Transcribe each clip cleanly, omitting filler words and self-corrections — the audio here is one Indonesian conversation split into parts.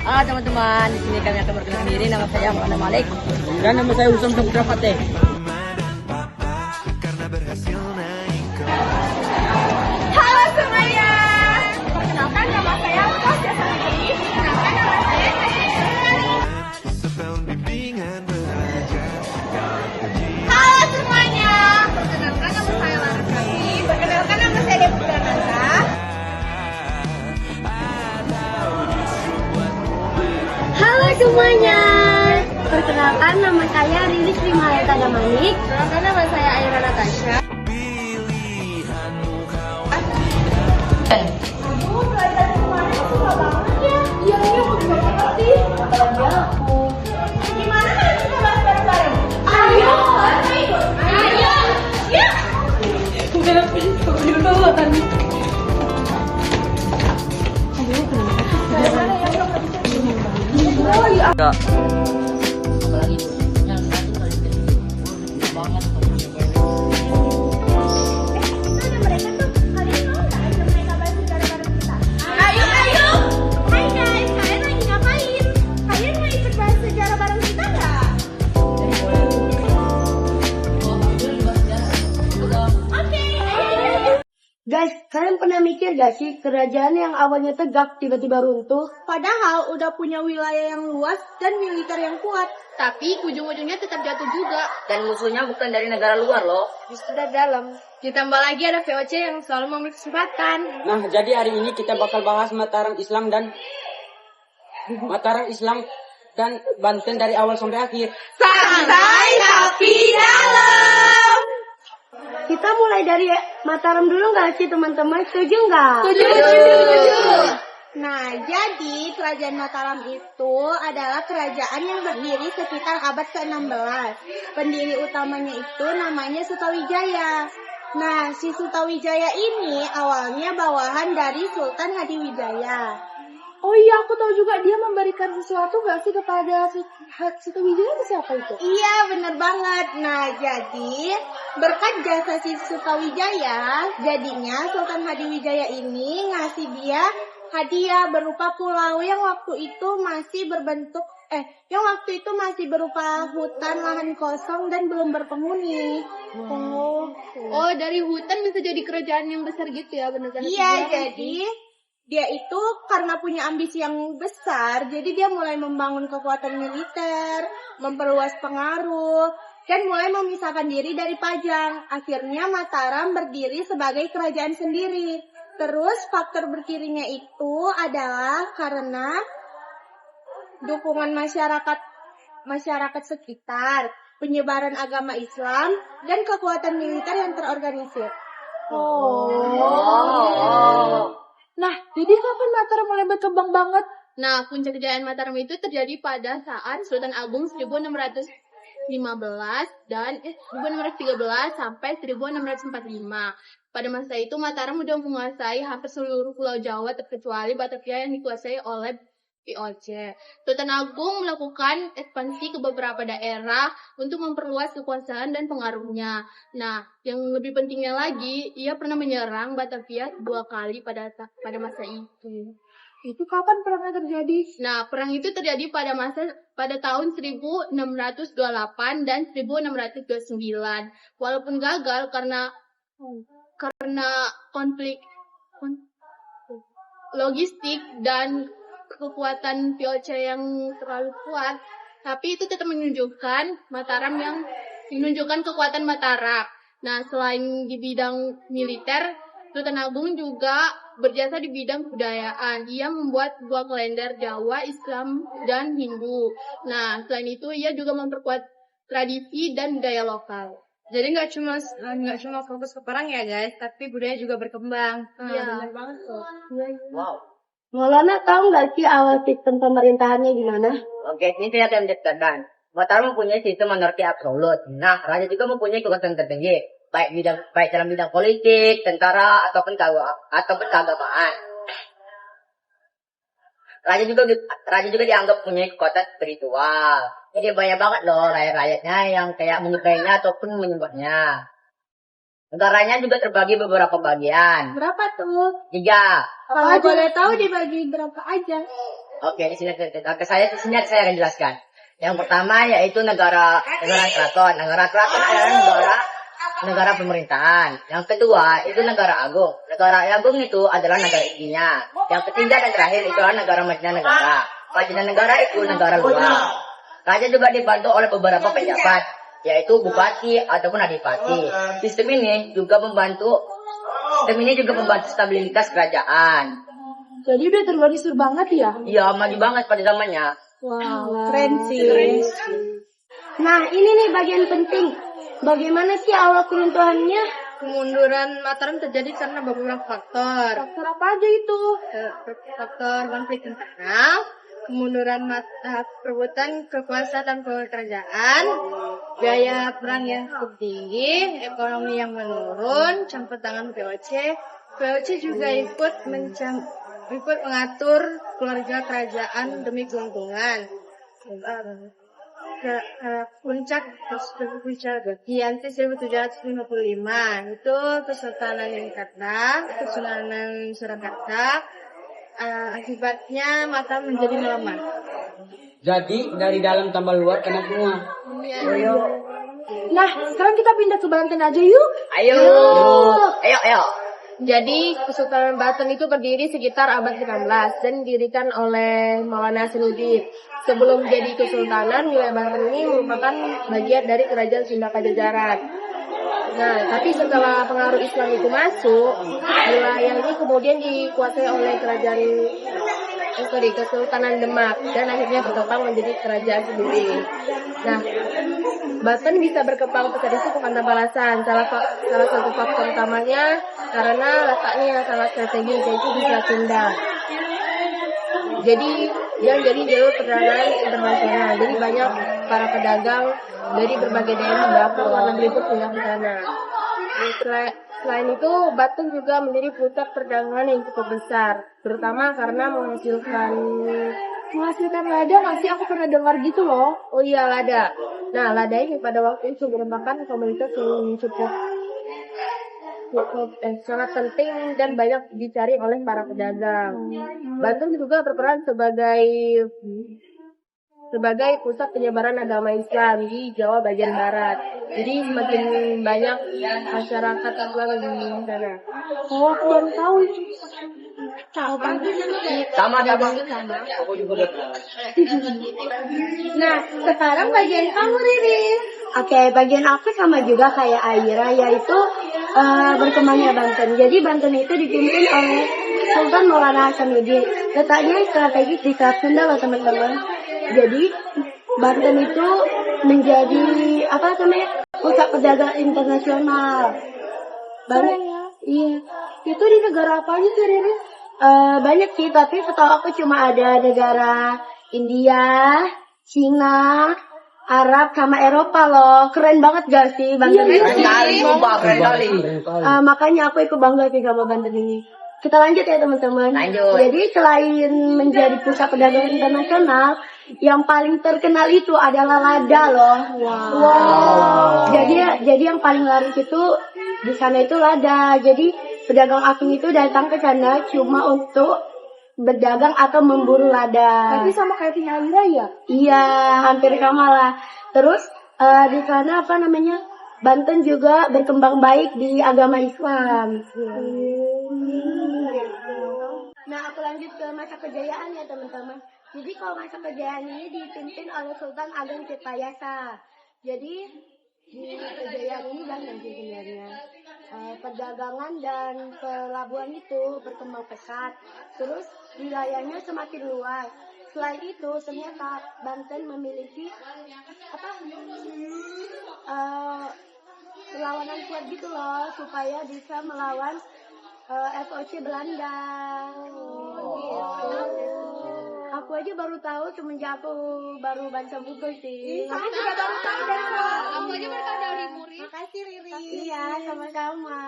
Halo teman-teman, di sini kami akan berkenalkan diri. Nama saya Muhammad Malik. Dan nama saya Usam Saputra Fateh. Halo semuanya, perkenalkan nama saya Fasya Santi. Perkenalkan nama saya Tasya. Halo semuanya, perkenalkan nama saya Lara Kami. Perkenalkan nama saya Deputra Nasa. Halo semuanya, perkenalkan nama saya Rilis Rimaleta Damanik. Perkenalkan nama saya Aira Natasha. Kamu belajar kemarin susah banget ya? Iya, bagus banget sih. Apalagi aku. Gimana kalau kita bahas bareng-bareng? Ayo, ikut. Ayo, ya. Enggak. Apalagi itu yang satu kali banget. Mereka tuh, kalian mau nggak ajak mereka bahas secara bareng kita? Ayo, ayo. Hai guys, kalian lagi ngapain? Kalian mau ikut bahas sejarah bareng kita nggak? Oke, ayo. Guys, kalian pernah mikir gak sih kerajaan yang awalnya tegak tiba-tiba runtuh? Padahal udah punya wilayah yang luas dan militer yang kuat. Tapi ujung-ujungnya tetap jatuh juga. Dan musuhnya bukan dari negara luar loh. Justru dari dalam. Ditambah lagi ada VOC yang selalu memberi kesempatan. Nah, jadi hari ini kita bakal bahas Mataram Islam dan Banten dari awal sampai akhir. Santai tapi dalam. Kita mulai dari Mataram dulu gak sih teman-teman? Setuju nggak? Nah, jadi kerajaan Mataram itu adalah kerajaan yang berdiri sekitar abad ke-16. Pendiri utamanya itu namanya Sutawijaya. Nah, si Sutawijaya ini awalnya bawahan dari Sultan Hadiwijaya. Oh iya, aku tahu juga dia memberikan sesuatu gak sih kepada Sutawijaya itu siapa itu? Iya, bener banget. Nah, jadi berkat jasa si Sutawijaya, jadinya Sultan Hadiwijaya ini ngasih dia hadiah berupa pulau yang waktu itu masih berupa hutan lahan kosong dan belum berpenghuni. Oh, dari hutan bisa jadi kerajaan yang besar gitu ya, benar-benar. Iya, jadi dia itu karena punya ambisi yang besar, jadi dia mulai membangun kekuatan militer, memperluas pengaruh, dan mulai memisahkan diri dari Pajang. Akhirnya Mataram berdiri sebagai kerajaan sendiri. Terus faktor berdirinya itu adalah karena dukungan masyarakat sekitar, penyebaran agama Islam, dan kekuatan militer yang terorganisir. Nah, jadi kapan Mataram mulai berkembang banget? Nah, puncak kejayaan Mataram itu terjadi pada saat Sultan Agung 1613 sampai 1645. Pada masa itu Mataram sudah menguasai hampir seluruh pulau Jawa terkecuali Batavia yang dikuasai oleh VOC. Sultan Agung melakukan ekspansi ke beberapa daerah untuk memperluas kekuasaan dan pengaruhnya. Nah, yang lebih pentingnya lagi, ia pernah menyerang Batavia 2 kali pada masa itu. Itu kapan perangnya terjadi? Nah, perang itu terjadi pada tahun 1628 dan 1629. Walaupun gagal karena konflik logistik dan kekuatan VOC yang terlalu kuat, tapi itu tetap menunjukkan kekuatan Mataram. Nah, selain di bidang militer, Sultan Agung juga berjasa di bidang kebudayaan. Ia membuat buah kalender Jawa, Islam, dan Hindu. Nah, selain itu ia juga memperkuat tradisi dan budaya lokal. Jadi nggak cuma fokus ke perang ya guys, tapi budaya juga berkembang. Iya, benar banget tuh. Wow. Maulana tahu nggak sih awal sistem pemerintahannya gimana? Oke, ini saya akan menjelaskan. Mataram mempunyai sistem monarki absolut. Nah, raja juga mempunyai kekuasaan tertinggi, baik dalam bidang politik, tentara, ataupun keagamaan. Raja juga dianggap punya kekuatan spiritual. Jadi banyak banget loh rakyat-rakyatnya yang kayak menyukainya ataupun menyembahnya. Negaranya juga terbagi beberapa bagian. Berapa tuh? 3. Kalau boleh tahu dibagi berapa aja? Oke, di sini saya akan jelaskan. Yang pertama yaitu negara keraton. Negara keraton adalah negara pemerintahan. Yang kedua itu negara agung. Negara agung itu adalah negara intinya. Yang ketiga dan terakhir itu adalah negara negara. Negara itu negara luar. Raja juga dibantu oleh beberapa pejabat, yaitu bupati ataupun adipati. Sistem ini juga membantu stabilitas kerajaan. Jadi udah terorganisir banget ya? Iya, maju banget pada zamannya. Wow. Keren sih. Nah, ini nih bagian penting. Bagaimana sih awal keruntuhannya? Kemunduran Mataram terjadi karena beberapa faktor. Faktor apa aja itu? Faktor konflik internal, kemunduran perebutan kekuasaan dan kerajaan, biaya perang yang cukup tinggi, ekonomi yang menurun, campur tangan VOC. VOC juga ikut mengatur keluarga kerajaan demi keuntungan. Puncak Giyanti 1755 itu Kesultanan Surakarta. Akibatnya Mataram menjadi melemah. Jadi dari dalam tambah luar kena semua. Nah, sekarang kita pindah ke Banten aja yuk. Ayo. Jadi Kesultanan Banten itu berdiri sekitar abad 19 dan didirikan oleh Maulana Hasanuddin. Sebelum jadi kesultanan, wilayah Banten ini merupakan bagian dari kerajaan Sunda Pajajaran. Nah, tapi setelah pengaruh Islam itu masuk, wilayah ini kemudian dikuasai oleh Kesultanan Demak dan akhirnya berkembang menjadi kerajaan sendiri. Nah, Banten bisa berkembang pesat itu bukan tanpa alasan. Salah satu faktor utamanya karena letaknya yang sangat strategis, yaitu di Selat Sunda. Jadi yang jadi jalur perdagangan internasional. Jadi banyak para pedagang dari berbagai daerah bahkan luar negeri pun pindah ke sana. Selain itu, Banten juga menjadi pusat perdagangan yang cukup besar, terutama karena menghasilkan lada nggak sih? Aku pernah dengar gitu loh. Oh iya, lada. Nah, lada ini pada waktu itu merupakan komoditas yang cukup sangat penting dan banyak dicari oleh para pedagang. Banten juga berperan sebagai pusat penyebaran agama Islam di Jawa bagian barat. Jadi semakin banyak masyarakat Islam di sana. Oh, aku baru tahu. Sama. Aku juga udah tahu. Nah, sekarang bagian kamu, Riris. Oke, bagian aku sama juga kayak Aira, yaitu berkembangnya Banten. Jadi Banten itu dipimpin oleh Sultan Maulana Hasanuddin. Letaknya strategis di Selat Sunda loh teman-teman. Jadi Banten itu menjadi pusat perdagangan internasional. Keren ya. Iya. Itu di negara apa aja sih, Riris? Banyak sih, tapi setahu aku cuma ada negara India, Cina, Arab, sama Eropa loh. Keren banget gak sih Banten ini? Keren kali, sumpah, keren kali. Makanya aku ikut bangga sih sama Banten ini. Kita lanjut ya teman-teman. Lanjut. Jadi selain menjadi pusat perdagangan internasional, yang paling terkenal itu adalah lada loh. Wow. Jadi yang paling laris itu di sana itu lada. Jadi pedagang asing itu datang ke sana cuma untuk berdagang atau memburu lada. Tapi sama kayak punya Aira ya? Iya, hampir sama lah. Terus di sana Banten juga berkembang baik di agama Islam. Nah, aku lanjut ke masa kejayaan ya teman-teman. Jadi kalau masa kejayaan ini dipimpin oleh Sultan Ageng Tirtayasa. Jadi di kejayaan ini banyak sih sebenarnya. Perdagangan dan pelabuhan itu berkembang pesat. Terus wilayahnya semakin luas. Selain itu, ternyata Banten memiliki perlawanan kuat gitu loh, supaya bisa melawan FOC Belanda. Aku aja baru tahu semenjak aku baru baca buku sih. Aku juga baru tahu dari Aku aja baru tahu dari murid. Makasih Riri. Iya, sama-sama.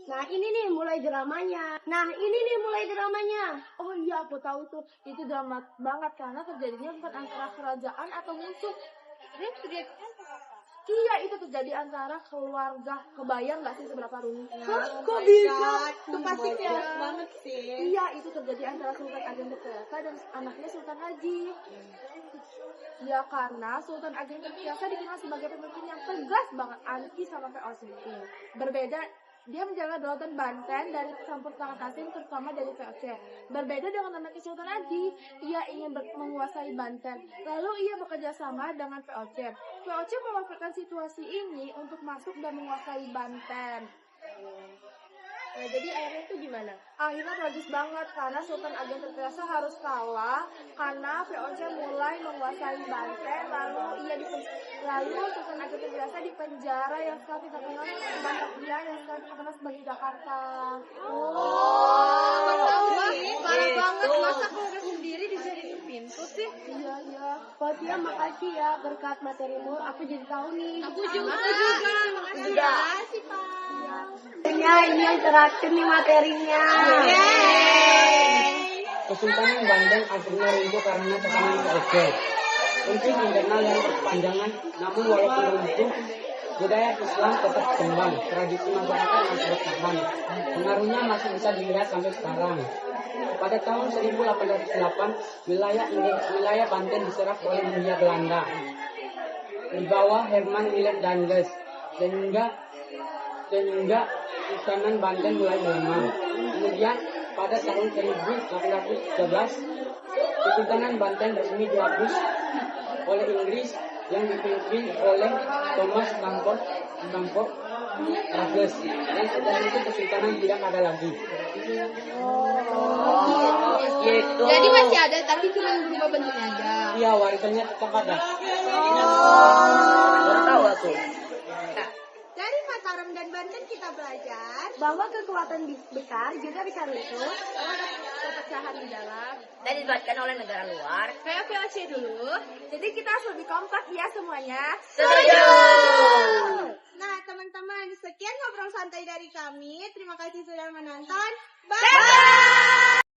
Nah, ini nih mulai dramanya. Oh iya, aku tahu tuh. Itu drama banget karena terjadinya bukan antara kerajaan atau musuh. Iya, itu terjadi antara keluarga. Kebayang nggak sih seberapa rumitnya? Kok bisa? Itu pasti chaos banget sih. Iya, itu terjadi antara Sultan Ageng Tirta dan anaknya Sultan Haji. Ya karena Sultan Ageng Tirta dikenal sebagai pemimpin yang tegas banget anti sama VOC. Berbeda, dia menjaga Dalton Banten dari campur tangan asing terutama dari VOC. Berbeda dengan anaknya Sultan Haji, ia ingin menguasai Banten. Lalu ia bekerja sama dengan VOC. VOC memanfaatkan situasi ini untuk masuk dan menguasai Banten. Nah, jadi akhirnya itu gimana? Akhirnya tragis banget karena Sultan Ageng Tirta harus kalah karena VOC mulai menguasai Banten, lalu Sultan Ageng Tirta di penjara yang sekarang kita kenal sebagai Batavia, yang sekarang kita kenal sebagai Jakarta. Parah banget, masa keluarga sendiri dijadiin pintu sih? Iya. Fatia, makasih ya, berkat materimu aku jadi tahu nih. Aku juga. Makasih ya, sih Pak. Ini yang terakhir nih materinya. Kesultanan Banten akhirnya runtuh karena tekanan VOC. Konflik internal yang berkepanjangan, namun walaupun runtuh, budaya Islam tetap berkembang, tradisi masyarakat masih bertahan. Pengaruhnya masih bisa dilihat sampai sekarang. Pada tahun 1808, wilayah Banten diserang oleh Hindia Belanda di bawah Herman Willem Danges, sehingga Kesultanan Banten mulai melemah. Kemudian pada tahun 1813, Kesultanan Banten resmi dihapus oleh Inggris yang dipimpin oleh Thomas Bancroft Raffles, dan setelah itu kesultanan tidak ada lagi. Gitu. Jadi masih ada tapi cuma berubah bentuknya aja. Iya, warisannya tetap ada. Baru tahu aku. Dari Mataram dan Banten kita belajar Bahwa kekuatan besar juga bisa runtuh. perpecahan di dalam. Dan disebabkan oleh negara luar. Kayak VOC dulu. Jadi kita harus lebih kompak ya semuanya. Setuju. Nah, teman-teman, sekian ngobrol santai dari kami. Terima kasih sudah menonton. Bye!